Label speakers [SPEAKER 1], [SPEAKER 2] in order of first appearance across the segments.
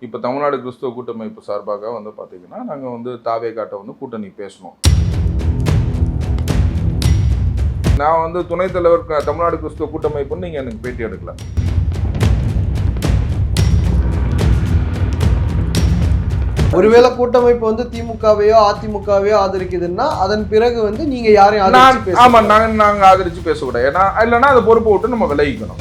[SPEAKER 1] இப்போ தமிழ்நாடு கிறிஸ்துவ கூட்டமைப்பு சார்பாக வந்து பார்த்தீங்கன்னா நாங்கள் வந்து தாவேகாட்ட வந்து கூட்டணி பேசணும். நான் வந்து துணைத் தலைவர் தமிழ்நாடு கிறிஸ்துவ கூட்டமைப்புன்னு நீங்கள் எனக்கு பேட்டி எடுக்கல.
[SPEAKER 2] ஒருவேளை கூட்டமைப்பு வந்து திமுகவையோ அதிமுகவையோ ஆதரிக்குதுன்னா அதன் பிறகு வந்து நீங்க யாரையும்
[SPEAKER 1] ஆமா நாங்க ஆதரிச்சு பேசக்கூடாது. ஏன்னா இல்லைன்னா அதை பொறுப்பை விட்டு நம்ம விலகிக்கணும்.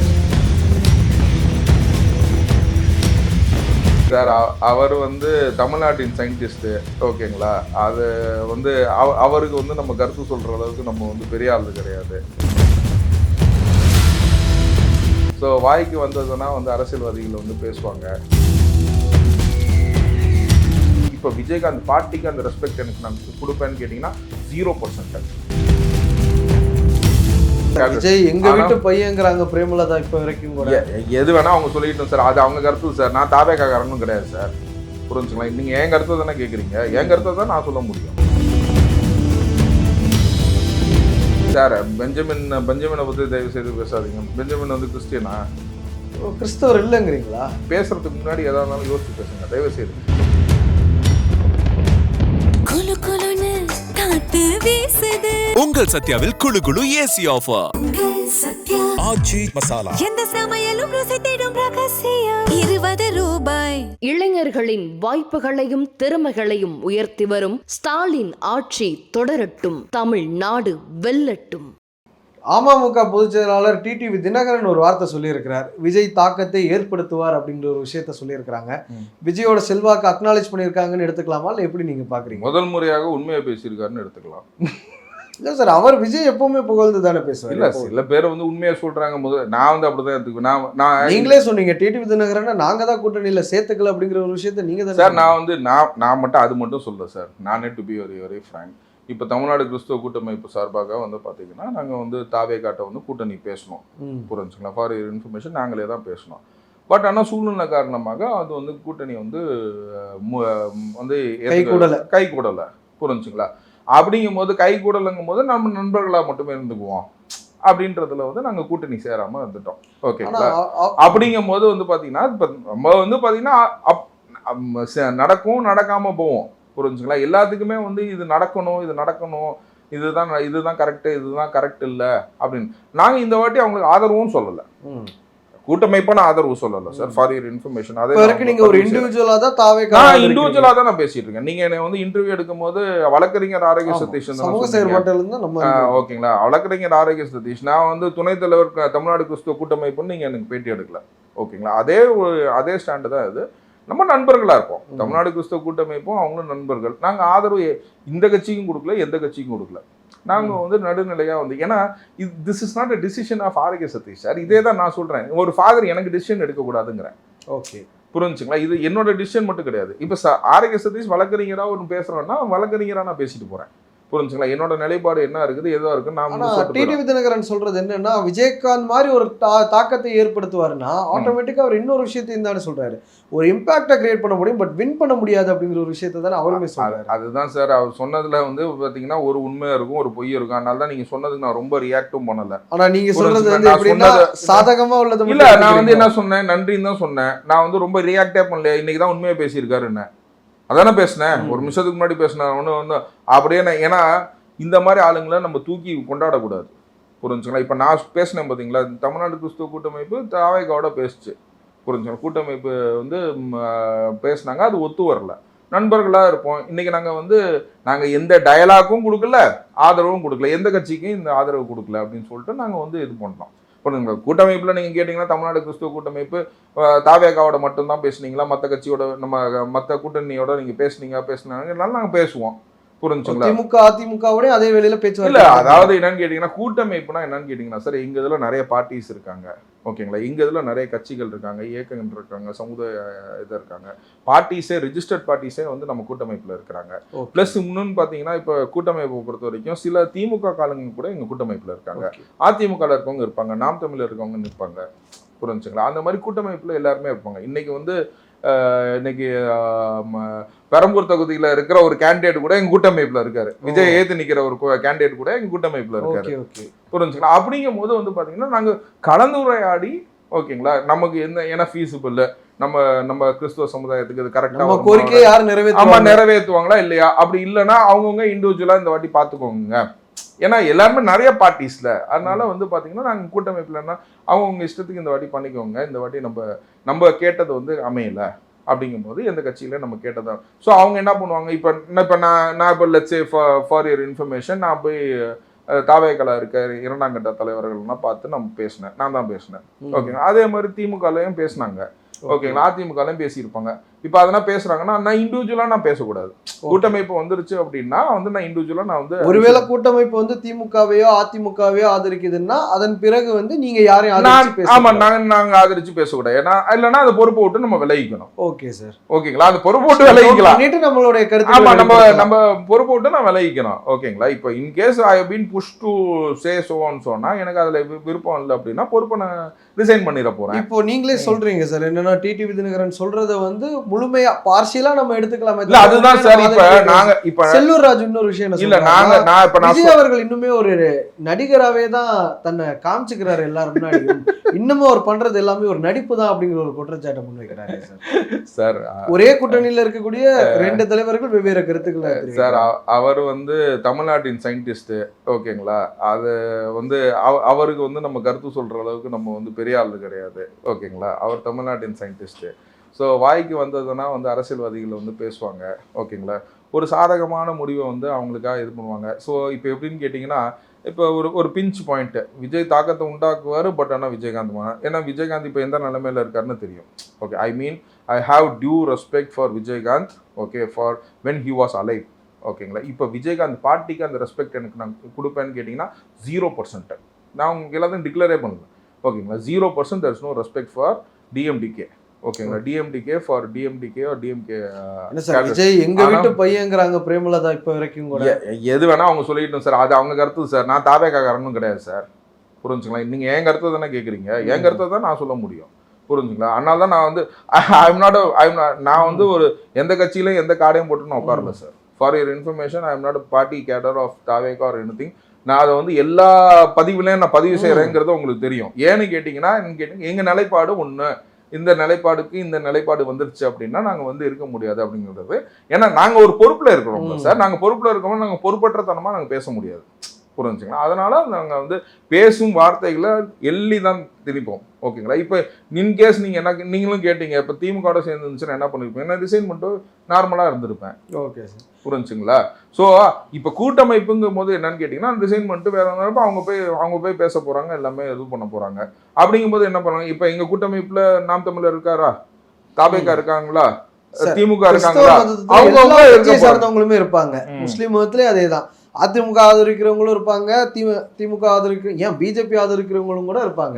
[SPEAKER 1] சார் அவர் வந்து தமிழ்நாட்டின் சயின்டிஸ்ட்டு, ஓகேங்களா? அது வந்து அவருக்கு வந்து நம்ம கருத்து சொல்கிற அளவுக்கு நம்ம வந்து பெரிய ஆள் கிடையாது. ஸோ வாய்க்கு வந்ததுன்னா வந்து அரசியல்வாதிகள் வந்து பேசுவாங்க. இப்போ விஜயகாந்த் பார்ட்டிக்கு அந்த ரெஸ்பெக்ட் எனக்கு நான் கொடுப்பேன்னு கேட்டிங்கன்னா 0%.
[SPEAKER 2] விஜய் எங்க வீட்டு பையங்கிறாங்க பிரேமலதா இப்போ வரைக்கும் கூட.
[SPEAKER 1] எது வேணா அவங்க சொல்லிட்டோம் சார், அது அவங்க கருத்து சார். நான் தாவேகாரனும் கிடையாது சார், புரிஞ்சுங்களா? நீங்க என் கருத்தை தானே கேட்குறீங்க, என் கருத்தை தான் நான் சொல்ல முடியும். சார் பெஞ்சமினை பற்றி தயவு செய்து பேசாதீங்க. பெஞ்சமின் வந்து கிறிஸ்டியனா?
[SPEAKER 2] கிறிஸ்தவர் இல்லைங்கிறீங்களா?
[SPEAKER 1] பேசுறதுக்கு முன்னாடி எதா இருந்தாலும் யோசிச்சு பேசுங்க தயவு செய்து.
[SPEAKER 3] உங்கள் சத்யாவில் குளு குளு ஏசி ஆஃபர். ஆச்சி மசாலா
[SPEAKER 4] எந்த சமையலும் ருசி தேடும் ரகசியம் 20 ரூபாய்.
[SPEAKER 5] இளைஞர்களின் வாய்ப்புகளையும் திறமைகளையும் உயர்த்தி வரும் ஸ்டாலின் ஆட்சி தொடரட்டும், தமிழ்நாடு வெல்லட்டும்.
[SPEAKER 2] அமமுக பொதுச் செயலாளர் டிடிவி தினகரன் ஒரு வார்த்தை சொல்லியிருக்கிறார். விஜய் தாக்கத்தை ஏற்படுத்துவார் அப்படிங்கிற ஒரு விஷயத்த சொல்லியிருக்கிறாங்க. விஜயோட செல்வாக்கு அக்னாலேஜ் பண்ணியிருக்காங்கன்னு எடுத்துக்கலாமா, இல்லை எப்படி நீங்க பாக்குறீங்க?
[SPEAKER 1] முதல் முறையாக உண்மையை பேசியிருக்காருன்னு எடுத்துக்கலாம்.
[SPEAKER 2] இல்லை சார், அவர் விஜய் எப்பவுமே புகழ்ந்து தானே பேசுவார்.
[SPEAKER 1] இல்லை, சில பேர் வந்து உண்மையை சொல்றாங்க. நான் வந்து அப்படிதான் எடுத்துக்குவேன். நான்
[SPEAKER 2] நீங்களே சொன்னீங்க டிடிவி தினகரன் நாங்க தான் கூட்டணியில சேர்த்துக்கல அப்படிங்கிற ஒரு விஷயத்த நீங்க தான்
[SPEAKER 1] சார். நான் வந்து நான் மட்டும் அது மட்டும் சொல்ல சார். நானே டு பி வெரி ஃப்ராங்க், இப்போ தமிழ்நாடு கிறிஸ்துவ கூட்டமைப்பு சார்பாக வந்து பார்த்தீங்கன்னா நாங்கள் வந்து தாவேகாட்ட வந்து கூட்டணி பேசணும், புரிஞ்சுங்களா? ஃபார் இன்ஃபர்மேஷன் நாங்களே தான் பேசணும். பட் ஆனால் சூழ்நிலை காரணமாக அது வந்து கூட்டணி வந்து கை கூடலை, புரிஞ்சுங்களா? அப்படிங்கும் போது கை கூடலைங்கும் போது நம்ம நண்பர்களாக மட்டுமே இருந்துக்குவோம் அப்படின்றதுல வந்து நாங்கள் கூட்டணி சேராமல் இருந்துட்டோம், ஓகேங்களா? அப்படிங்கும் போது வந்து பார்த்தீங்கன்னா இப்போ நம்ம வந்து பார்த்தீங்கன்னா நடக்கும் நடக்காமல் போவோம், புரிஞ்சுங்களா? எல்லாத்துக்குமே வந்து இது நடக்கணும் இதுதான் கரெக்டு இதுதான் கரெக்ட் இல்லை அப்படின்னு நாங்கள் இந்த வாட்டி அவங்களுக்கு ஆதரவும் சொல்லலை, கூட்டமைப்பான ஆதரவு சொல்லலை சார். ஃபார் யுவர் இன்ஃபர்மேஷன், அதே
[SPEAKER 2] நீங்க ஒரு இண்டிவிஜுவலா தான்
[SPEAKER 1] இண்டிவிஜுவலா தான் நான் பேசிட்டு இருக்கேன். நீங்க என்னை வந்து இன்டர்வியூ எடுக்கும் போது வழக்கறிஞர் ஆரோக்கிய சதீஷ், ஓகேங்களா? வழக்கறிஞர் ஆரோக்கிய சதீஷ், நான் வந்து துணைத் தலைவர் தமிழ்நாடு கிறிஸ்துவ கூட்டமைப்புன்னு நீங்க எனக்கு பேட்டி எடுக்கல, ஓகேங்களா? அதே ஸ்டாண்டு தான் இது. நம்ம நண்பர்களாக இருப்போம். தமிழ்நாடு கிறிஸ்தவ கூட்டமைப்பும் அவங்களும் நண்பர்கள். நாங்கள் ஆதரவு இந்த கட்சிக்கும் கொடுக்கல, எந்த கட்சிக்கும் கொடுக்கல. நாங்கள் வந்து நடுநிலையாக வந்து, ஏன்னா this is not a decision of Arokkiya Sathish sir. இதே தான் நான் சொல்கிறேன். ஒரு ஃபாதர் எனக்கு டிசிஷன் எடுக்கக்கூடாதுங்கிறேன், ஓகே, புரிஞ்சுங்களா? இது என்னோட டிசிஷன் மட்டும் கிடையாது. இப்போ ஆரோக்கிய சதீஷ் வழக்கறிஞராக ஒரு பேசுகிறோன்னா வழக்கறிஞராக நான் பேசிட்டு போகிறேன், புரிஞ்சுங்களா? என்னோட நிலைப்பாடு என்ன இருக்குது எதோ இருக்கு. நான்
[SPEAKER 2] டிடிவி தினகரன் சொல்றது என்னன்னா, விஜயகாந்த் மாதிரி ஒரு தாக்கத்தை ஏற்படுத்துவாருன்னா ஆட்டோமேட்டிக்கா அவர் இன்னொரு விஷயத்தையும் தானே சொல்றாரு, ஒரு இம்பாக்டை கிரியேட் பண்ண முடியும், பட் வின் பண்ண முடியாது அப்படிங்கிற ஒரு விஷயத்தை தானே அவருமே சொல்றாரு.
[SPEAKER 1] அதுதான் சார் அவர் சொன்னதுல வந்து பாத்தீங்கன்னா ஒரு உண்மையா இருக்கும், ஒரு பொய் இருக்கும். அதனால தான் நீங்க சொன்னதுக்கு நான் ரொம்ப ரியாக்டும் பண்ணல.
[SPEAKER 2] ஆனா நீங்க சொல்றது வந்து எப்படின்னா சாதகமா உள்ளது
[SPEAKER 1] இல்ல. நான் வந்து என்ன சொன்னேன், நன்றின்னு தான் சொன்னேன். நான் வந்து ரொம்ப ரியாக்டே பண்ணல. இன்னைக்கு தான் உண்மையா பேசியிருக்காரு என்ன, அதானே பேசினேன். ஒரு நிமிஷத்துக்கு முன்னாடி பேசினேன் ஒன்று அப்படியே. ஏன்னா இந்த மாதிரி ஆளுங்களை நம்ம தூக்கி கொண்டாடக்கூடாது, புரிஞ்சுங்களா? இப்போ நான் பேசினேன் பார்த்தீங்களா, தமிழ்நாடு கிறிஸ்துவ கூட்டமைப்பு தாவேகாவோட பேசிச்சு, புரிஞ்சுங்களா? கூட்டமைப்பு வந்து பேசினாங்க, அது ஒத்து வரல. நண்பர்களாக இருப்போம். இன்றைக்கி நாங்கள் எந்த டயலாக்கும் கொடுக்கல, ஆதரவும் கொடுக்கல, எந்த கட்சிக்கும் இந்த ஆதரவு கொடுக்கல அப்படின்னு சொல்லிட்டு நாங்கள் வந்து இது பண்ணோம். புரிஞ்சுங்களா? கூட்டமைப்பில் நீங்கள் கேட்டிங்கன்னா தமிழ்நாடு கிறிஸ்துவ கூட்டமைப்பு தாவேகாவோட மட்டும்தான் பேசுனீங்களா, மற்ற கட்சியோட மற்ற கூட்டணியோட நீங்கள் பேசுனாங்கனாலும் நாங்கள் பேசுவோம், புரிஞ்சுங்களா?
[SPEAKER 2] திமுக அதிமுகவோட அதே வேலையில பேச்சு
[SPEAKER 1] இல்லை. அதாவது என்னன்னு கேட்டிங்கன்னா, கூட்டமைப்புனா என்னன்னு கேட்டிங்கன்னா சார், எங்கள் இதில் நிறைய பார்ட்டிஸ் இருக்காங்க, ஓகேங்களா? எங்கள் இதில் நிறைய கட்சிகள் இருக்காங்க, இயக்கங்கள் இருக்காங்க, சமுதாய இது இருக்காங்க. பார்ட்டிஸே ரிஜிஸ்டர்ட் பார்ட்டிஸே வந்து நம்ம கூட்டமைப்பில் இருக்கிறாங்க. ப்ளஸ் இன்னொன்று பார்த்தீங்கன்னா, இப்போ கூட்டமைப்பை பொறுத்த வரைக்கும் சில திமுக காலங்க கூட எங்கள் கூட்டமைப்பில் இருக்காங்க, அதிமுகவில் இருக்கவங்க இருப்பாங்க, நாம் தமிழில் இருக்கவங்க இருப்பாங்க, புரிஞ்சுங்களா? அந்த மாதிரி கூட்டமைப்பில் எல்லாருமே இருப்பாங்க. இன்னைக்கு பெரம்பூர் தொகுதியில் இருக்கிற ஒரு கேண்டிடேட் கூட எங்க கூட்டமைப்புல இருக்காரு. விஜய் ஏத்து நிக்கிற ஒரு கேண்டிடேட் கூட எங்க கூட்டமைப்புல இருக்காரு, புரிஞ்சுங்களா? அப்படிங்கும் போது வந்து பாத்தீங்கன்னா நாங்க கலந்துரையாடி, ஓகேங்களா, நமக்கு என்ன ஃபீஸிபிள், நம்ம கிறிஸ்துவ சமுதாயத்துக்கு இது கரெக்டா
[SPEAKER 2] நம்ம கோரிக்கையை யார்
[SPEAKER 1] ஆமா
[SPEAKER 2] நிறைவேற்றுவாங்க?
[SPEAKER 1] நிறைவேற்றுவாங்களா இல்லையா? அப்படி இல்லைன்னா அவங்கவுங்க இண்டிவிஜுவலா இந்த வாட்டி பாத்துக்கோங்க. ஏன்னா எல்லாருமே நிறைய பார்ட்டிஸ்ல, அதனால வந்து பாத்தீங்கன்னா நாங்க கூட்டமைப்புலன்னா அவங்கவுங்க இஷ்டத்துக்கு இந்த வாட்டி பண்ணிக்கோங்க. இந்த வாட்டி நம்ம கேட்டது வந்து அமையல அப்படிங்கும்போது எந்த கட்சியில நம்ம கேட்டதா. ஸோ அவங்க என்ன பண்ணுவாங்க, இப்போ நான் இப்போ let's say for your information, நான் போய் தாவேக்கலா இருக்க 2ஆம் கட்ட தலைவர்கள்லாம் பார்த்து நான் தான் பேசினேன். ஓகேங்களா? அதே மாதிரி திமுகலையும் பேசினாங்க. ஓகேங்களா? அதிமுகலையும் பேசியிருப்பாங்க. இப்போ அதெல்லாம் பேசுறாங்கன்னா நான் இண்டிவிஜுவலா நான் பேசக்கூடாது. கூட்டமைப்பு வந்துருச்சு அப்படின்னா வந்து நான் இண்டிவிஜுவலா நான் வந்து
[SPEAKER 2] ஒருவேளை கூட்டமைப்பு வந்து திமுகவையோ அதிமுகவையோ ஆதரிக்குதுன்னா அதன் பிறகு வந்து நீங்க யாரையும் ஆதரிச்சு
[SPEAKER 1] ஆமா
[SPEAKER 2] பேச
[SPEAKER 1] நாங்க ஆதரிச்சு பேசக்கூடாது. ஏன்னா இல்லைன்னா அந்த பொறுப்பை விட்டு நம்ம விலகிக்கணும்.
[SPEAKER 2] Okay sir.
[SPEAKER 1] ஓகேங்களா? அந்த பொறுப்பை விட்டு விலகிக்கலாம்.
[SPEAKER 2] பண்ணிட்டு நம்மளுடைய
[SPEAKER 1] ஆமா
[SPEAKER 2] கருத்து
[SPEAKER 1] நம்ம பொறுப்பை விட்டு நான் விலகிக்கணும். ஓகேங்களா? இப்போ in case I have been push to say சோன்னு சொன்னா எனக்கு அதுல விருப்பம் இல்லை அப்படின்னா பொறுப்பை நான் ரிசைன் பண்ணிட போறேன்.
[SPEAKER 2] இப்போ நீங்களே சொல்றீங்க சார், என்னன்னா டிடிவி தினகரன் சொல்றத வந்து முழுமையா பார்சியலா நம்ம எடுத்துக்கலாமே.
[SPEAKER 1] இல்ல அதுதான் சார். இப்ப
[SPEAKER 2] செல்லூர் ராஜு இன்னொரு விஷயம் என்ன
[SPEAKER 1] இல்ல
[SPEAKER 2] சொல்றாங்க, விஜய் அவர்கள் இன்னுமே ஒரு நடிகராவே தான் தன்னை காமிச்சுக்கிறாரு எல்லாரும் முன்னாடியும். இன்னமும் அவர் பண்றது எல்லாமே ஒரு நடிப்பு தான் அப்படிங்கிற ஒரு குற்றச்சாட்டை முன்வைக்கிறாரு
[SPEAKER 1] சார்.
[SPEAKER 2] ஒரே கூட்டணியில இருக்கக்கூடிய 2 தலைவர்கள் வெவ்வேறு கருத்துக்களை
[SPEAKER 1] சார். அவர் வந்து தமிழ்நாட்டின் சயின்டிஸ்ட். ஓகேங்களா? அது வந்து அவருக்கு வந்து நம்ம கருத்து சொல்ற அளவுக்கு நம்ம வந்து பெரிய ஆளு கிடையாது. ஓகேங்களா? அவர் தமிழ்நாட்டின் சயின்டிஸ்ட். ஸோ வாய்க்கு வந்ததுன்னா வந்து அரசியல்வாதிகள் வந்து பேசுவாங்க. ஓகேங்களா? ஒரு சாதகமான முடிவை வந்து அவங்களுக்காக இது பண்ணுவாங்க. ஸோ இப்போ எப்படின்னு கேட்டிங்கன்னா, இப்போ ஒரு பிஞ்ச் பாயிண்ட் விஜய் தாக்கத்தை உண்டாக்குவார். பட் ஆனால் விஜயகாந்த் ஏன்னா விஜயகாந்த் இப்போ எந்த நிலைமையில இருக்காருன்னு தெரியும். Okay, I have due respect for Vijayakanth. Okay, for when he was alive. ஓகேங்களா? இப்போ விஜயகாந்த் பார்ட்டிக்கு அந்த ரெஸ்பெக்ட் எனக்கு நான் கொடுப்பேன்னு கேட்டிங்கன்னா 0%. நான் உங்களுக்கு எல்லாத்தையும் டிக்ளரே பண்ணல. ஓகேங்களா? 0% there is no respect for DMDK. ஓகேங்களா? DMDK for DMDK or DMK.
[SPEAKER 2] Vijay எங்க வீட்டு பையங்கிறாங்க பிரேமலதா இப்ப வரைக்கும் கூட.
[SPEAKER 1] எது வேணா அவங்க சொல்லிட்டோம் சார். அது அவங்க கருத்து சார். நான் தாவேக்காரனும் கிடையாது சார். புரிஞ்சுங்களா? நீங்க என் கருத்தை தானே கேட்குறீங்க. என் கருத்தை தான் நான் சொல்ல முடியும். புரிஞ்சுங்களா? அதனால தான் நான் வந்து நான் வந்து ஒரு எந்த கட்சியிலும் எந்த கார்டையும் போட்டு நான் உட்காரல sir. For your information, I am not party cadre of TVK or anything. நான் அதை வந்து எல்லா பதிவுலையும் நான் பதிவு செய்யறேங்கிறது உங்களுக்கு தெரியும். ஏன்னு கேட்டிங்கன்னா எங்க நிலைப்பாடு ஒன்று. இந்த நிலைப்பாடு வந்துருச்சு அப்படின்னா நாங்கள் வந்து இருக்க முடியாது அப்படிங்கிறது. ஏன்னா நாங்கள் ஒரு பொறுப்பில் இருக்கிறோம் சார். நாங்கள் பொறுப்பில் இருக்கோம். நாங்கள் பொறுப்பற்றத்தனமாக நாங்கள் பேச முடியாது. புரிஞ்சுங்களா? அதனால நாங்கள் வந்து பேசும் வார்த்தைகளை எள்ளி தான் திணிப்போம். ஓகேங்களா? இப்போ இன்கேஸ் நீங்களும் கேட்டீங்க, இப்போ திமுக சேர்ந்து இருந்துச்சுன்னா என்ன பண்ணிருப்பேன்? நான் ரிசைன் பண்ணிட்டு நார்மலாக இருந்திருப்பேன்.
[SPEAKER 2] Okay sir.
[SPEAKER 1] புரிஞ்சுங்களா? ஸோ இப்போ கூட்டமைப்புங்கும் போது என்னன்னு கேட்டிங்கன்னா ரிசைன் பண்ணிட்டு வேற அவங்க போய் பேச போறாங்க, எல்லாமே இது பண்ண போறாங்க. அப்படிங்கும்போது என்ன பண்ணுவாங்க? இப்போ எங்க கூட்டமைப்புல நாம் தமிழர் இருக்காரா, தாவேக்கா இருக்காங்களா, திமுக இருக்காங்களா, அவங்க
[SPEAKER 2] சார்ந்தவங்களுமே இருப்பாங்க. முஸ்லீம் மதத்திலே அதேதான். அதிமுக ஆதரிக்கிறவங்களும் இருப்பாங்க, திமுக ஏன் பிஜேபி ஆதரிக்கிறவங்களும் கூட இருப்பாங்க.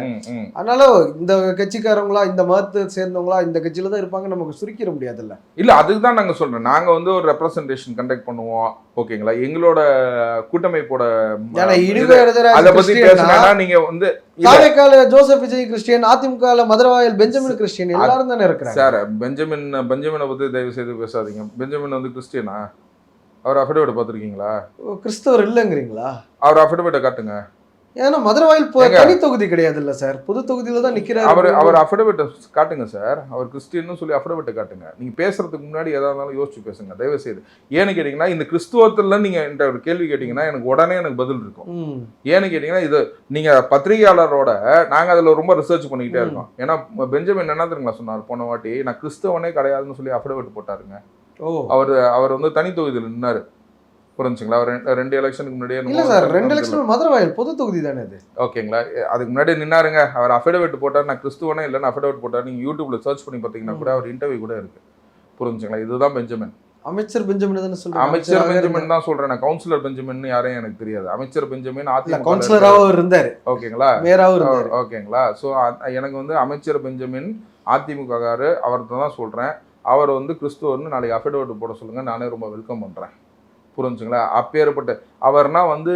[SPEAKER 2] அதனால இந்த கட்சிக்காரங்களா, இந்த மதத்தை சேர்ந்தவங்களா இந்த கட்சியில தான் இருப்பாங்க, நமக்கு சுருக்கிட முடியாதுல்ல.
[SPEAKER 1] இல்ல அதுக்கு தான் நாங்க சொல்றோம். நாங்க வந்து ஒரு ரெப்ரசன்டேஷன் கண்டக்ட் பண்ணுவோம். ஓகேங்களா? எங்களோட கூட்டமைப்போட அதை பத்தி பேசினா நீங்க வந்து
[SPEAKER 2] தாவேக்கால Joseph Vijay Christian, AIADMK Maduravoyal Benjamin Christian எல்லாரும் தானே இருக்கிறாங்க
[SPEAKER 1] சார். பெஞ்சமினை பத்தி தயவு செய்து பேசாதீங்க. பெஞ்சமின் வந்து கிறிஸ்டியனா? அவர் அஃபிடவிட் பார்த்துருக்கீங்களா?
[SPEAKER 2] கிறிஸ்தவர் இல்லைங்கிறீங்களா?
[SPEAKER 1] அவர் அஃபிடவிட்டை காட்டுங்க.
[SPEAKER 2] ஏன்னா மதுரவாயில் தனி தொகுதி கிடையாது இல்ல சார், பொது தொகுதியில தான் நிக்கிறாரு.
[SPEAKER 1] அவர் அஃபிடவிட்டை காட்டுங்க சார். அவர் கிறிஸ்டியன்னு சொல்லி அஃபிடவிட்டை காட்டுங்க. நீங்க பேசுறதுக்கு முன்னாடி எதா இருந்தாலும் யோசிச்சு பேசுங்க தயவு செய்து. ஏன்னு கேட்டீங்கன்னா, இந்த கிறிஸ்துவத்துல நீங்க என்ற ஒரு கேள்வி கேட்டீங்கன்னா எனக்கு உடனே பதில் இருக்கும். ஏன்னு கேட்டீங்கன்னா, இது நீங்க பத்திரிகையாளரோட நாங்க அதுல ரொம்ப ரிசர்ச் பண்ணிக்கிட்டே இருக்கோம். ஏன்னா பெஞ்சமின் என்ன தெரியுங்களா சொன்னார் போன வாட்டி? நான் கிறிஸ்தவனே கிடையாதுன்னு சொல்லி அஃபிடவிட் போட்டாருங்க. அவர் வந்து தனி தொகுதியில் நின்னாரு. புரிஞ்சுங்களா? அவர் 2 எலெக்ஷனுக்கு முன்னாடியே
[SPEAKER 2] இல்ல சார், 2 எலெக்ஷன் மதுரவாயல் பொது தொகுதி தானே அது.
[SPEAKER 1] ஓகேங்களா? அதுக்கு முன்னாடி நின்னாருங்க. அவர் அஃபிடவிட் போட்டார், நான் கிறிஸ்துவனே இல்லைன்னு அஃபிடவிட் போட்டார். நீங்க யூடியூப்ல சர்ச் பண்ணி பார்த்தீங்கன்னா கூட அவர் இன்டர்வியூ கூட இருக்கு. புரிஞ்சுங்களா? இதுதான் பெஞ்சமின்.
[SPEAKER 2] அமைச்சர் பெஞ்சமின் தானே சொல்றேன்.
[SPEAKER 1] அமைச்சர் பெஞ்சமின் தான் சொல்றேன். நான் கவுன்சிலர் பெஞ்சமின் யாரையும் எனக்கு தெரியாது. அமைச்சர் பெஞ்சமின் அதிமுக
[SPEAKER 2] கவுன்சிலராக இருந்தாரு.
[SPEAKER 1] ஓகேங்களா?
[SPEAKER 2] மேயராவும் இருந்தாரு.
[SPEAKER 1] ஓகேங்களா? ஸோ எனக்கு வந்து அமைச்சர் பெஞ்சமின் அதிமுக காரு அவர்தான் தான் சொல்றேன். அவர் வந்து கிறிஸ்துவர்னு நாளைக்கு அஃபிடவிட் போட சொல்லுங்க, நானே ரொம்ப வெல்கம் பண்றேன். புரிஞ்சுங்களா? அப்பேற்பட்ட அவர்னா வந்து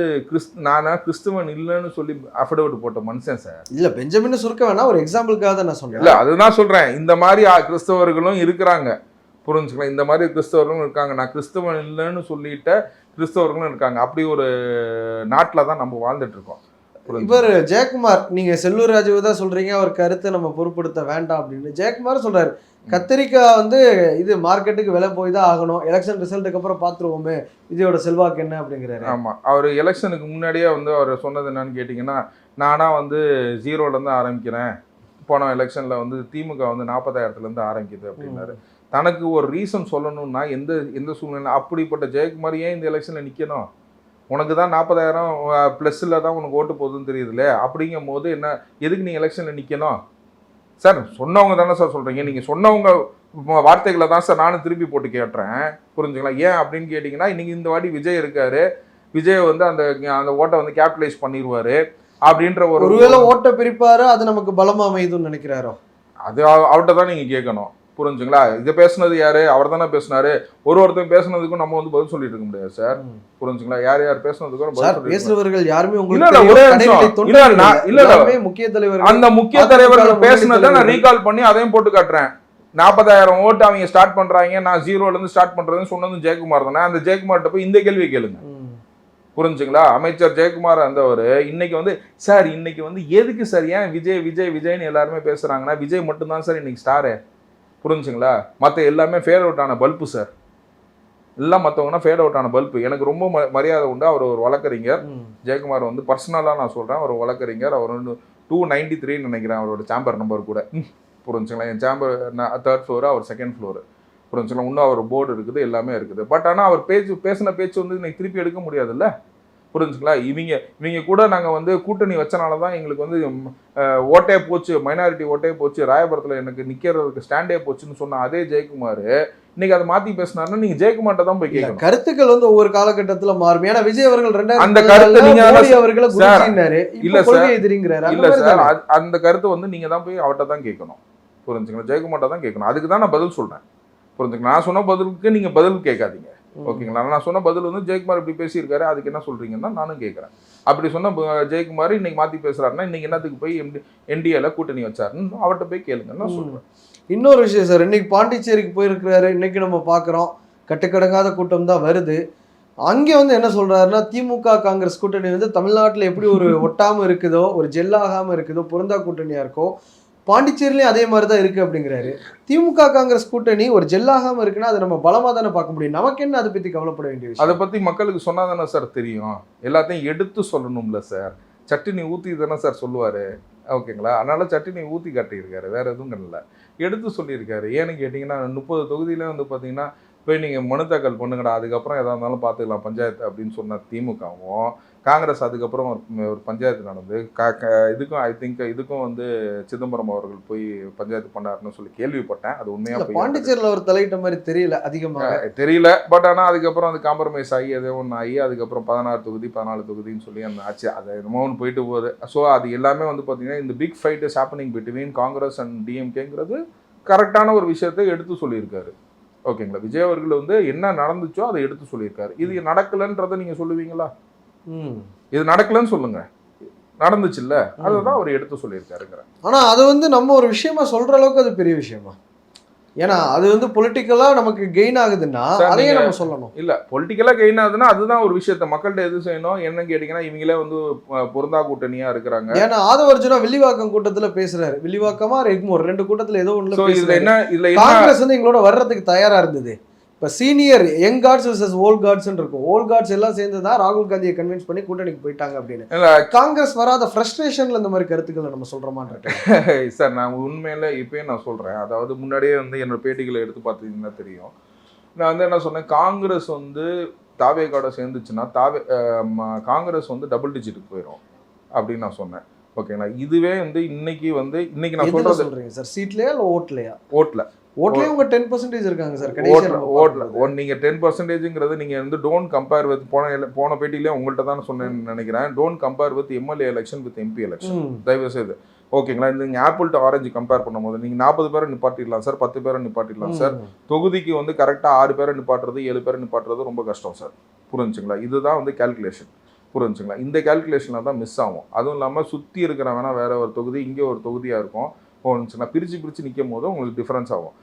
[SPEAKER 1] நானா கிறிஸ்துவன் இல்லைன்னு சொல்லி அஃபிடவிட் போட்ட மனுஷன் சார்.
[SPEAKER 2] இல்ல பெஞ்சமின் சுருக்க வேணா, ஒரு எக்ஸாம்பிளுக்காக தான் நான் சொன்னேன்.
[SPEAKER 1] இல்ல அதுதான் சொல்றேன். இந்த மாதிரி கிறிஸ்தவர்களும் இருக்கிறாங்க. புரிஞ்சுக்கலாம்? இந்த மாதிரி கிறிஸ்தவர்களும் இருக்காங்க. நான் கிறிஸ்தவன் இல்லைன்னு சொல்லிட்ட கிறிஸ்தவர்களும் இருக்காங்க. அப்படி ஒரு நாட்டில் தான் நம்ம வாழ்ந்துட்டு இருக்கோம்.
[SPEAKER 2] இவர் ஜெயக்குமார், நீங்க செல்லூர் ராஜுவை தான் சொல்றீங்க அவர் கருத்தை நம்ம பொருட்படுத்த வேண்டாம் அப்படின்னு. ஜெயக்குமார் சொல்றாரு கத்திரிக்காய் வந்து இது மார்க்கெட்டுக்கு விலை போய் தான் ஆகணும், எலெக்ஷன் ரிசல்ட்டுக்கு அப்புறம் பார்த்துருவோமே விஜயோட செல்வாக்கு என்ன அப்படிங்கிறாரு.
[SPEAKER 1] ஆமா, அவர் எலெக்ஷனுக்கு முன்னாடியே வந்து அவர் சொன்னது என்னன்னு கேட்டிங்கன்னா, நானா வந்து 0லேருந்து ஆரம்பிக்கிறேன், போன எலெக்ஷன்ல வந்து திமுக வந்து 40,000லேருந்து ஆரம்பிக்குது அப்படின்னாரு. தனக்கு ஒரு ரீசன் சொல்லணும்னா எந்த சூழ்நிலை அப்படிப்பட்ட ஜெயக்குமார் ஏன் இந்த எலெக்ஷன்ல நிக்கணும்? உனக்கு தான் 40,000 ப்ளஸ்ஸில் தான் உனக்கு ஓட்டு போகுதுன்னு தெரியுதுல்ல, அப்படிங்கும் போது என்ன எதுக்கு நீ எலெக்ஷனில் நிற்கணும்? சார் சொன்னவங்க தானே சார் சொல்கிறீங்க, நீங்கள் சொன்னவங்க வார்த்தைகளை தான் சார் நானும் திருப்பி போட்டு கேட்டுறேன், புரிஞ்சுங்களா? ஏன் அப்படின்னு கேட்டிங்கன்னா, இன்றைக்கி இந்த வாட்டி விஜய் இருக்கார், விஜய் வந்து அந்த ஓட்டை வந்து கேபிட்டலைஸ் பண்ணிடுவார் அப்படின்ற
[SPEAKER 2] ஒருவேளை ஓட்டை பிரிப்பாரு, அது நமக்கு பலமாக அமைதுன்னு நினைக்கிறாரோ? அது
[SPEAKER 1] அவர்கிட்ட தான் நீங்கள் கேட்கணும், புரிஞ்சுங்களா? இதை பேசுனது யாரு? அவர் தானே பேசினாரு. ஒருத்தர் பேசுனதுக்கும் நம்ம வந்து பதில் சொல்லிட்டு இருக்க முடியாது சார், புரிஞ்சுங்களா? யார் பேசுனதுக்கும்
[SPEAKER 2] பேசுறவர்கள் யாருமே முக்கிய தலைவர்,
[SPEAKER 1] அந்த முக்கிய தலைவர்கள் பேசுனதை நான் ரீகால் பண்ணி அதையும் போட்டு காட்டுறேன். 40,000 ஓட்டு அவங்க ஸ்டார்ட் பண்றாங்க, நான் 0லேருந்து ஸ்டார்ட் பண்றதுன்னு சொன்னதும் ஜெயக்குமார் தானே. அந்த ஜெயக்குமார்கிட்ட போய் இந்த கேள்வி கேளுங்க, புரிஞ்சுங்களா? அமைச்சர் ஜெயக்குமார் அந்தவர் இன்னைக்கு வந்து சார் இன்னைக்கு வந்து எதுக்கு சார் ஏன் விஜய் விஜய் விஜய்னு எல்லாருமே பேசுறாங்கன்னா, விஜய் மட்டும்தான் சார் இன்னைக்கு ஸ்டாரு, புரிஞ்சுங்களா? மற்ற எல்லாமே ஃபேட் அவுட் ஆன பல்பு சார், எல்லாம் மற்றவங்கன்னா ஃபேட் அவுட் ஆன பல்பு. எனக்கு ரொம்ப மரியாதை உண்டு, அவர் ஒரு வழக்கறிஞர். ஜெயக்குமார் வந்து பர்சனலாக நான் சொல்கிறேன், ஒரு வழக்கறிஞர். அவர் வந்து 293 நினைக்கிறேன் அவரோட சேம்பர் நம்பர் கூட, புரிஞ்சுங்களா? என் சேம்பர் 3rd ஃப்ளோரு, அவர் 2nd ஃப்ளோரு, புரிஞ்சுங்களா? இன்னும் அவர் போர்டு இருக்குது, எல்லாமே இருக்குது. பட் ஆனால் அவர் பேசின பேச்சு வந்து இன்னைக்கு திருப்பி எடுக்க முடியாதுல்ல, புரிஞ்சுங்களா? இவங்க கூட நாங்கள் வந்து கூட்டணி வச்சனால தான் எங்களுக்கு வந்து ஓட்டே போச்சு, மைனாரிட்டி ஓட்டே போச்சு, ராயபுரத்தில் எனக்கு நிற்கிறதுக்கு ஸ்டாண்டே போச்சுன்னு சொன்ன அதே ஜெயக்குமார் இன்னைக்கு அதை மாற்றி பேசினாருன்னா நீங்கள் ஜெயக்குமார்ட்ட தான் போய் கேட்கணும்.
[SPEAKER 2] கருத்துக்கள் வந்து ஒவ்வொரு காலகட்டத்தில் மாறும். ஏன்னா விஜய் அவர்கள்
[SPEAKER 1] அந்த கருத்து
[SPEAKER 2] இல்ல சார்,
[SPEAKER 1] இல்ல சார், அந்த கருத்து வந்து நீங்கள் தான் போய் அவர்கிட்ட தான் கேட்கணும், புரிஞ்சுங்களா? ஜெயக்குமார்ட்ட தான் கேட்கணும். அதுக்கு தான் நான் பதில் சொல்கிறேன், புரிஞ்சுங்களா? நான் சொன்ன பதிலுக்கு நீங்கள் பதில் கேட்காதீங்க, ஓகேங்களா? நான் சொன்ன பதில் வந்து ஜெயக்குமார் இப்படி பேசியிருக்காரு, அதுக்கு என்ன சொல்றீங்கன்னா நானும் கேட்குறேன். அப்படி சொன்ன ஜெயக்குமார் இன்னைக்கு மாற்றி பேசுறாருன்னா இன்னைக்கு என்னத்துக்கு போய் என்டிஏல கூட்டணி வச்சாருன்னு அவர்கிட்ட போய் கேளுங்கன்னு நான் சொல்றேன்.
[SPEAKER 2] இன்னொரு விஷயம் சார், இன்னைக்கு பாண்டிச்சேரிக்கு போயிருக்கிறாரு. இன்னைக்கு நம்ம பார்க்குறோம் கட்டுக்கடங்காத கூட்டம் தான் வருது. அங்கே வந்து என்ன சொல்றாருன்னா, திமுக காங்கிரஸ் கூட்டணி வந்து தமிழ்நாட்டில் எப்படி ஒரு ஒட்டாமல் இருக்குதோ, ஒரு ஜெல்லாகாமல் இருக்குதோ, பொருந்தா கூட்டணியாக இருக்கோ, பாண்டிச்சேரியிலையும் அதே மாதிரி தான் இருக்குது அப்படிங்கிறாரு. திமுக காங்கிரஸ் கூட்டணி ஒரு ஜெல்லாகாமல் இருக்குன்னா அதை நம்ம பலமாக தானே பார்க்க முடியும். நமக்கு என்ன அதை பற்றி கவலைப்பட வேண்டிய விஷயம்?
[SPEAKER 1] அதை பற்றி மக்களுக்கு சொன்னால் தானே சார் தெரியும். எல்லாத்தையும் எடுத்து சொல்லணும்ல சார். சட்டினி ஊற்றி தானே சார் சொல்லுவார், ஓகேங்களா? அதனால் சட்டினி ஊற்றி காட்டியிருக்காரு, வேறு எதுவும் இல்லை, எடுத்து சொல்லியிருக்காரு. ஏன்னு கேட்டிங்கன்னா 30 தொகுதியிலே வந்து பார்த்தீங்கன்னா போய் நீங்கள் மனு தாக்கல் பண்ணுங்கடா, அதுக்கப்புறம் எதாக இருந்தாலும் பார்த்துக்கலாம் பஞ்சாயத்து அப்படின்னு சொன்ன திமுகவும், காங்கிரஸ் அதுக்கப்புறம் ஒரு பஞ்சாயத்து நடந்து இதுக்கும் ஐ திங்க் இதுக்கும் வந்து சிதம்பரம் அவர்கள் போய் பஞ்சாயத்து பண்ணாருன்னு சொல்லி கேள்விப்பட்டேன். அது உண்மையாக
[SPEAKER 2] பாண்டிச்சேரியில் ஒரு தலையிட்ட மாதிரி தெரியல.
[SPEAKER 1] பட் ஆனால் அதுக்கப்புறம் அது காம்ப்ரமைஸ் ஆகி எதோ ஒன்று ஆகி அதுக்கப்புறம் 16 தொகுதி 14 தொகுதின்னு சொல்லி அந்த ஆச்சு, அது என்னமோ ஒன்று போயிட்டு போகுது. ஸோ அது எல்லாமே வந்து பார்த்தீங்கன்னா இந்த big fight is happening between Congress and டிஎம்கேங்கிறது கரெக்டான ஒரு விஷயத்தை எடுத்து சொல்லியிருக்காரு, ஓகேங்களா? விஜய் அவர்கள் வந்து என்ன நடந்துச்சோ அதை எடுத்து சொல்லியிருக்காரு. இது நடக்கலைன்றதை நீங்கள் சொல்லுவீங்களா? இது நடக்கலன்னு சொல்லுங்க, நடந்துச்சு இல்ல, அதுதான் அவர் எடுத்து சொல்லியிருக்காருங்கிற.
[SPEAKER 2] ஆனா அது வந்து நம்ம ஒரு விஷயமா சொல்ற அளவுக்கு அது பெரிய விஷயமா? ஏன்னா அது வந்து பொலிட்டிக்கலா நமக்கு கெயின் ஆகுதுன்னா அதையே நம்ம சொல்லணும்.
[SPEAKER 1] இல்ல பொலிட்டிக்கலா கெயின் ஆகுதுன்னா அதுதான் ஒரு விஷயத்த மக்கள்கிட்ட எது செய்யணும். என்னன்னு கேட்டீங்கன்னா இவங்களே வந்து பொருந்தா கூட்டணியா இருக்கிறாங்க.
[SPEAKER 2] ஏன்னா ஆதவர்ஜுனா வில்லிவாக்கம் கூட்டத்துல பேசுறாரு, வில்லிவாக்கமா எக்மோர் 2 கூட்டத்துல ஏதோ ஒண்ணு.
[SPEAKER 1] இதுல
[SPEAKER 2] காங்கிரஸ் வந்து எங்களோட வர்றதுக்கு தயாரா இருந்தது. இப்போ senior young guards versus old கார்ட்ஸ்ன்னு இருக்கும். ஓல்ட் கார்ட்ஸ் எல்லாம் சேர்ந்து தான் ராகுல் காந்தியை கன்வின்ஸ் பண்ணி கூட்டணிக்கு போயிட்டாங்க அப்படின்னு. காங்கிரஸ் வராத ஃப்ரஸ்ட்ரேஷன்ல இந்த மாதிரி கருத்துக்களை நம்ம சொல்றோமான்னு
[SPEAKER 1] சார் நான் உண்மையில இப்பயும் நான் சொல்றேன். அதாவது முன்னாடியே வந்து என்னோட பேட்டிகளை எடுத்து பார்த்தீங்கன்னா தெரியும். நான் வந்து என்ன சொன்னேன், காங்கிரஸ் வந்து தாவேகாவோட சேர்ந்துச்சுன்னா காங்கிரஸ் வந்து டபுள் டிஜிட்டுக்கு போயிடும் அப்படின்னு நான் சொன்னேன், ஓகேங்களா? இதுவே வந்து இன்னைக்கு நான்
[SPEAKER 2] சொல்றேன் சார், சீட்லயா இல்லை ஓட்லயா?
[SPEAKER 1] ஓட்லயே
[SPEAKER 2] உங்க 10% இருக்காங்க சார்.
[SPEAKER 1] ஓட்ல நீங்க 10%ங்கிறது நீங்க வந்து டோன்ட் கம்பேர் வித் போன பேட்டியிலே உங்கள்கிட்ட தான் சொன்னேன்னு நினைக்கிறேன். Don't compare with MLA election with MP election, தயவு செய்து, ஓகேங்களா? இந்த ஆப்பிள் டு ஆரஞ்சு கம்பேர் பண்ணும்போது நீங்க 40 பேரை நிப்பாட்டிடலாம் சார், 10 பேரை நிப்பாட்டிடலாம் சார். தொகுதிக்கு வந்து கரெக்டா 6 பேரை நிப்பாட்டுறது 7 பேரை நிப்பாட்டுறது ரொம்ப கஷ்டம் சார், புரிஞ்சுங்களா? இதுதான் வந்து கால்குலேஷன், புரிஞ்சுங்களா? இந்த கால்குலேஷனில் தான் மிஸ் ஆகும். அதுவும் இல்லாமல் சுற்றி இருக்கிற வேணா வேற ஒரு தொகுதி இங்கே ஒரு தொகுதியாக இருக்கும், பிரித்து நிற்கும் போது உங்களுக்கு டிஃப்ரென்ஸ் ஆகும்.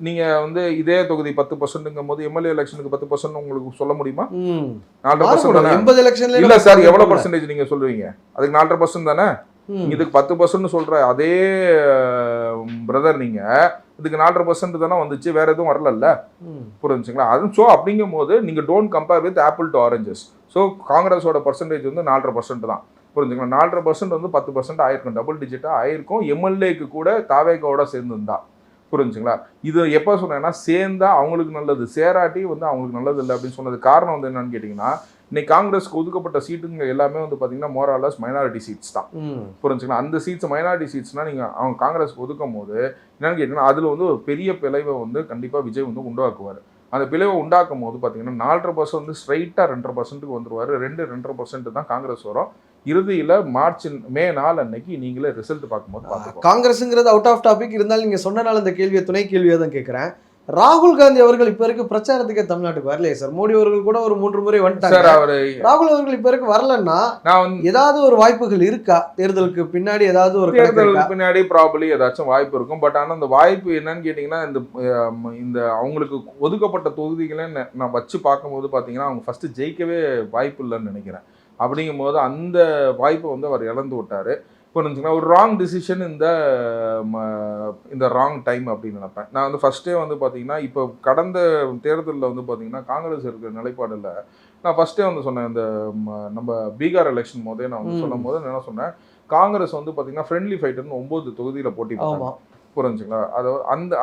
[SPEAKER 1] நீங்க வந்து இதே தொகுதி 10%ங்கும் போது எம்எல்ஏ எலெக்ஷனுக்கு 10% உங்களுக்கு சொல்ல முடியுமா?
[SPEAKER 2] ம்.
[SPEAKER 1] 4% தானே?
[SPEAKER 2] 80 எலெக்ஷன்ல
[SPEAKER 1] இல்ல சார், எவ்வளவு பர்சன்டேஜ் நீங்க சொல்லுவீங்க? அதுக்கு 4.5% தானே?
[SPEAKER 2] ம்.
[SPEAKER 1] இதுக்கு 10% சொல்ற அதே பிரதர் நீங்க இதுக்கு 4.5% தானே வந்துச்சு, வேற எதுவும் வரலல்ல.
[SPEAKER 2] ம்.
[SPEAKER 1] புரிஞ்சுங்களா? அது ஸோ அப்படிங்கும் போது நீங்க don't compare with apple to oranges. So காங்கிரஸோட பர்சன்டேஜ் வந்து 4.5% தான். புரிஞ்சுங்களா? 4.5% வந்து 10% ஆயிருக்கும், டபுள் டிஜிட்டா ஆயிருக்கும். எம்எல்ஏக்கு கூட தாவேக்காவோட சேர்ந்துருந்தா. புரிஞ்சுங்களா? இது எப்போ சொன்னேன்னா, சேர்ந்தா அவங்களுக்கு நல்லது, சேராட்டி வந்து அவங்களுக்கு நல்லது இல்லை அப்படின்னு சொன்னது காரணம் வந்து என்னன்னு கேட்டிங்கன்னா, இன்னைக்கு காங்கிரஸ்க்கு ஒதுக்கப்பட்ட சீட்டுங்க எல்லாமே வந்து பார்த்தீங்கன்னா மோராலஸ் மைனாரிட்டி சீட்ஸ் தான். புரிஞ்சுங்களா? அந்த சீட்ஸ் மைனாரிட்டி சீட்ஸ்னால் நீங்கள் அவங்க காங்கிரஸ்க்கு ஒதுக்கும் போது என்னன்னு கேட்டிங்கன்னா, அதில் வந்து ஒரு பெரிய பிளவை வந்து கண்டிப்பாக விஜய் வந்து உண்டாக்குவார். அந்த பிளவை உண்டாக்கும் போது பார்த்தீங்கன்னா 4.5% வந்து ஸ்ட்ரைட்டாக 2.5%க்கு வந்துருவார். 2% தான் காங்கிரஸ் வரும். இறுதியில் மே 4 அன்னைக்கு நீங்களே ரிசல்ட் பார்க்கும்போது பார்த்துக்கோங்க.
[SPEAKER 2] காங்கிரஸுங்கிறது அவுட் ஆஃப் டாபிக் இருந்தாலும் நீங்கள் சொன்னனால இந்த கேள்வியை துணை கேள்வியாக தான் கேட்குறேன். ராகுல் காந்தி அவர்கள் இப்ப இருக்க பிரச்சாரத்துக்கே தமிழ்நாட்டுக்கு வரலையே சார். மோடி அவர்கள் கூட ஒரு 3 முறை வந்துட்டாங்க. ராகுல் அவர்கள் இப்ப இருக்க வரலன்னா ஏதாவது ஒரு வாய்ப்புகள் இருக்கா? தேர்தலுக்கு பின்னாடி ஏதாவது ஒரு
[SPEAKER 1] தேர்தலுக்கு பின்னாடி ப்ராபபிலி ஏதாச்சும் வாய்ப்பு இருக்கும். பட் ஆனால் அந்த வாய்ப்பு என்னன்னு கேட்டிங்கன்னா, இந்த அவங்களுக்கு ஒதுக்கப்பட்ட தொகுதிகளை நான் வச்சு பார்க்கும்போது பார்த்தீங்கன்னா அவங்க ஃபர்ஸ்ட் ஜெயிக்கவே வாய்ப்பு இல்லைன்னு நினைக்கிறேன். அப்படிங்கும் போது அந்த வாய்ப்பை வந்து அவர் இழந்து விட்டார். புரிஞ்சுங்களா? ஒரு ராங் டிசிஷன் இந்த ராங் டைம் அப்படின்னு நினைப்பேன். நான் வந்து ஃபஸ்ட்டே வந்து பார்த்தீங்கன்னா, இப்போ கடந்த தேர்தலில் வந்து பார்த்தீங்கன்னா காங்கிரஸ் இருக்கிற நிலைப்பாடில் நான் ஃபஸ்ட்டே வந்து சொன்னேன். இந்த நம்ம பீகார் எலெக்ஷன் போதே நான் வந்து சொல்லும் போது என்ன சொன்னேன், காங்கிரஸ் வந்து பார்த்தீங்கன்னா ஃப்ரெண்ட்லி ஃபைட்டர்னு 9 தொகுதியில் போட்டி போட்டாங்க. புரிஞ்சுங்களா? அது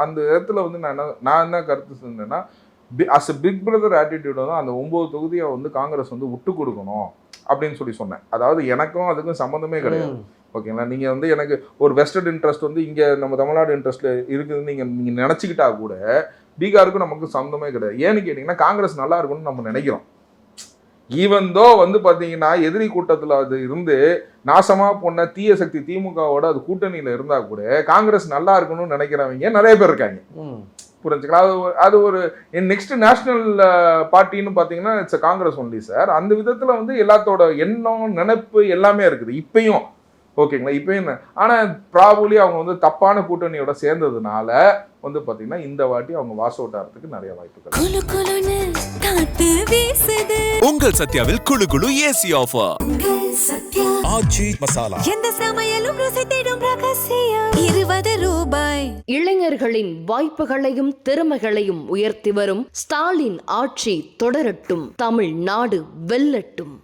[SPEAKER 1] அந்த இடத்துல வந்து நான் என்ன கருத்து சொன்னேன்னா, as a big brother attitude வந்து அந்த 9 தொகுதியை வந்து காங்கிரஸ் வந்து விட்டு கொடுக்கணும் அப்படின்னு சொன்னேன். அதாவது எனக்கும் அதுக்கும் சம்மந்தமே கிடையாது. ஓகேங்களா? நீங்கள் வந்து எனக்கு ஒரு வெஸ்டர்ன் இன்ட்ரெஸ்ட் வந்து இங்கே நம்ம தமிழ்நாடு இன்ட்ரெஸ்ட்டில் இருக்குதுன்னு நீங்கள் நினச்சிக்கிட்டா கூட பீகாருக்கும் நமக்கு சம்மந்தமே கிடையாது. ஏன்னு கேட்டிங்கன்னா, காங்கிரஸ் நல்லா இருக்கும்னு நம்ம நினைக்கிறோம். ஈவன் தோ வந்து பார்த்தீங்கன்னா எதிரி கூட்டத்தில் அது இருந்து நாசமாக போன தீய சக்தி திமுகவோட அது கூட்டணியில் இருந்தால் கூட காங்கிரஸ் நல்லா இருக்கணும்னு நினைக்கிறவங்க நிறைய பேர் இருக்காங்க. புரிஞ்சுக்கலாம்? அது ஒரு நெக்ஸ்ட் நேஷனல் பார்ட்டின்னு பார்த்தீங்கன்னா இட்ஸ் காங்கிரஸ் ஒன்லி சார். அந்த விதத்தில் வந்து எல்லாத்தோட எண்ணம் நினைப்பு எல்லாமே இருக்குது இப்பயும். ஓகேங்களா? இப்போ என்ன ஆனால் ப்ராபபிலி அவங்க வந்து தப்பான கூட்டணியோட சேர்ந்ததுனால வந்து பார்த்தீங்கன்னா இந்த வாட்டி அவங்க வாஸ் அவுட் ஆகிறதுக்கு நிறைய வாய்ப்புகள்.
[SPEAKER 3] உங்கள் சத்யாவில் குளு குளு ஏசி ஆஃபர். ஆச்சி மசாலா.
[SPEAKER 4] எந்த சமையலும் ருசி தேடும் ரகசியம் 20 ரூபாய்.
[SPEAKER 5] இளைஞர்களின் வாய்ப்புகளையும் திறமைகளையும் உயர்த்தி வரும் ஸ்டாலின் ஆட்சி தொடரட்டும். தமிழ்நாடு வெல்லட்டும்.